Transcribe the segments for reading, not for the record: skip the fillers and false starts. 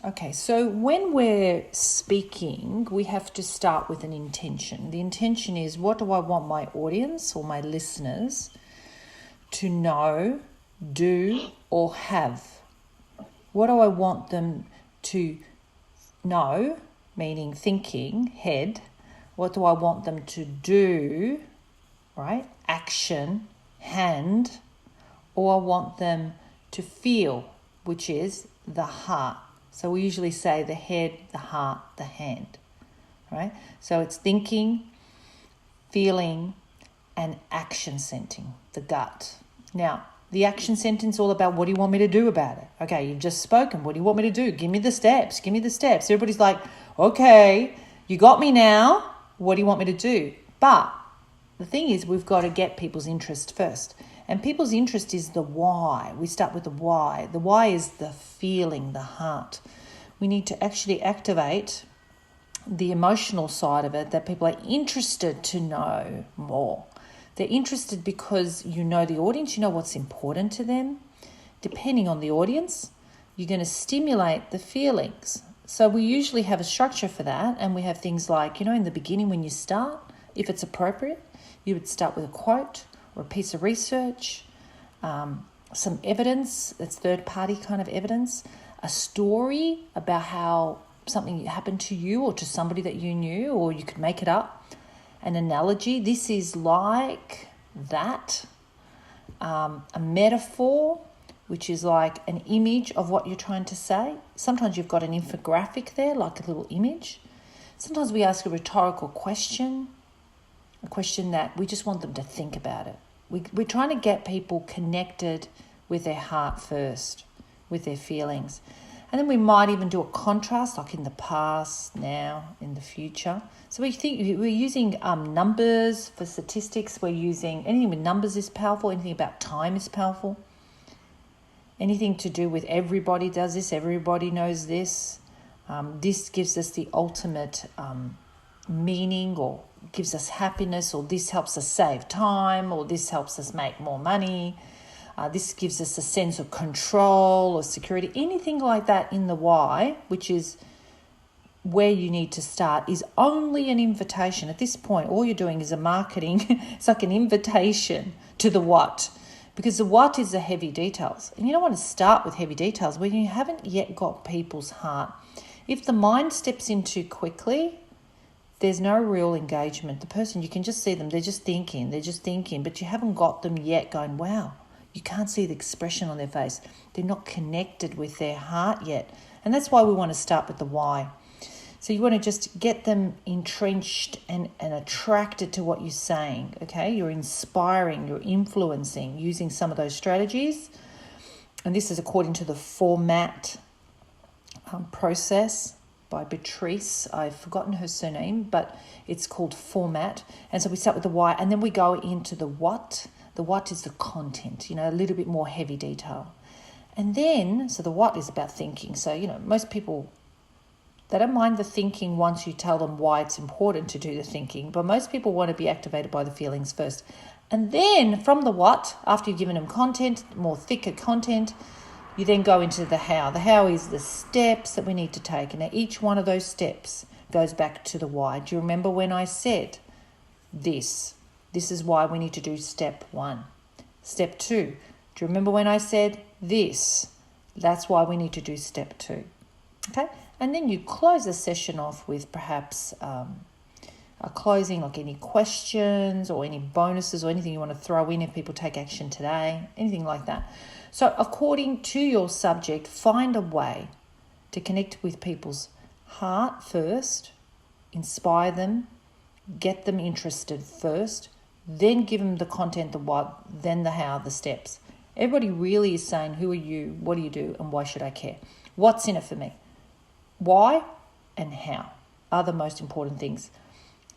Okay, so when we're speaking, we have to start with an intention. The intention is, what do I want my audience or my listeners to know, do, or have? What do I want them to know, meaning thinking, head? What do I want them to do, right? Action, hand. Or I want them to feel, which is the heart. So we usually say the head, the heart, the hand, right? So it's thinking, feeling, and action sensing, the gut. Now, the action sentence is all about, what do you want me to do about it? Okay, you've just spoken. What do you want me to do? Give me the steps. Give me the steps. Everybody's like, okay, you got me now. What do you want me to do? But the thing is, we've got to get people's interest first. And people's interest is the why. We start with the why. The why is the feeling, the heart. We need to actually activate the emotional side of it, that people are interested to know more. They're interested because you know the audience, you know what's important to them. Depending on the audience, you're going to stimulate the feelings. So we usually have a structure for that, and we have things like, in the beginning when you start, if it's appropriate, you would start with a quote or a piece of research, some evidence, that's third-party kind of evidence, a story about how something happened to you or to somebody that you knew, or you could make it up, an analogy, this is like that, a metaphor, which is like an image of what you're trying to say. Sometimes you've got an infographic there, like a little image. Sometimes we ask a rhetorical question, a question that we just want them to think about it. We're trying to get people connected with their heart first, with their feelings. And then we might even do a contrast, like in the past, now, in the future. So we're using numbers for statistics. We're using anything with numbers is powerful. Anything about time is powerful. Anything to do with everybody does this, everybody knows this. This gives us the ultimate meaning, or gives us happiness, or this helps us save time, or this helps us make more money. This gives us a sense of control or security. Anything like that in the why, which is where you need to start, is only an invitation. At this point, all you're doing is a marketing. It's like an invitation to the what, because the what is the heavy details. And you don't want to start with heavy details when you haven't yet got people's heart. If the mind steps in too quickly, there's no real engagement. The person, you can just see them, they're just thinking, but you haven't got them yet going, wow. You can't see the expression on their face. They're not connected with their heart yet. And that's why we want to start with the why. So you want to just get them entrenched and attracted to what you're saying, okay? You're inspiring, you're influencing, using some of those strategies. And this is according to the format process by Beatrice. I've forgotten her surname, but it's called format. And so we start with the why, and then we go into the what. The what is the content, a little bit more heavy detail. And then, so the what is about thinking. So, most people, they don't mind the thinking once you tell them why it's important to do the thinking, but most people want to be activated by the feelings first. And then from the what, after you've given them content, more thicker content, you then go into the how. The how is the steps that we need to take. And now each one of those steps goes back to the why. Do you remember when I said this? This is why we need to do step 1. Step 2. Do you remember when I said this? That's why we need to do step 2. Okay? And then you close the session off with perhaps a closing, like any questions or any bonuses or anything you want to throw in if people take action today, anything like that. So according to your subject, find a way to connect with people's heart first, inspire them, get them interested first, then give them the content, the what, then the how, the steps. Everybody really is saying, who are you, what do you do, and why should I care? What's in it for me? Why and how are the most important things.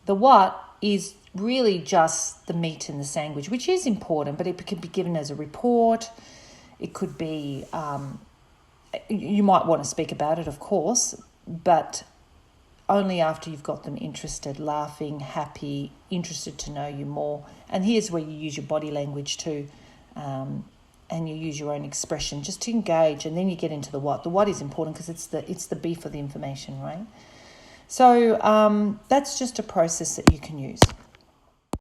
The what is really just the meat in the sandwich, which is important, but it could be given as a report. It could be, you might want to speak about it, of course, but only after you've got them interested, laughing, happy, interested to know you more. And here's where you use your body language too. and you use your own expression just to engage, and then you get into the what. The what is important because it's the beef of the information, right? So that's just a process that you can use.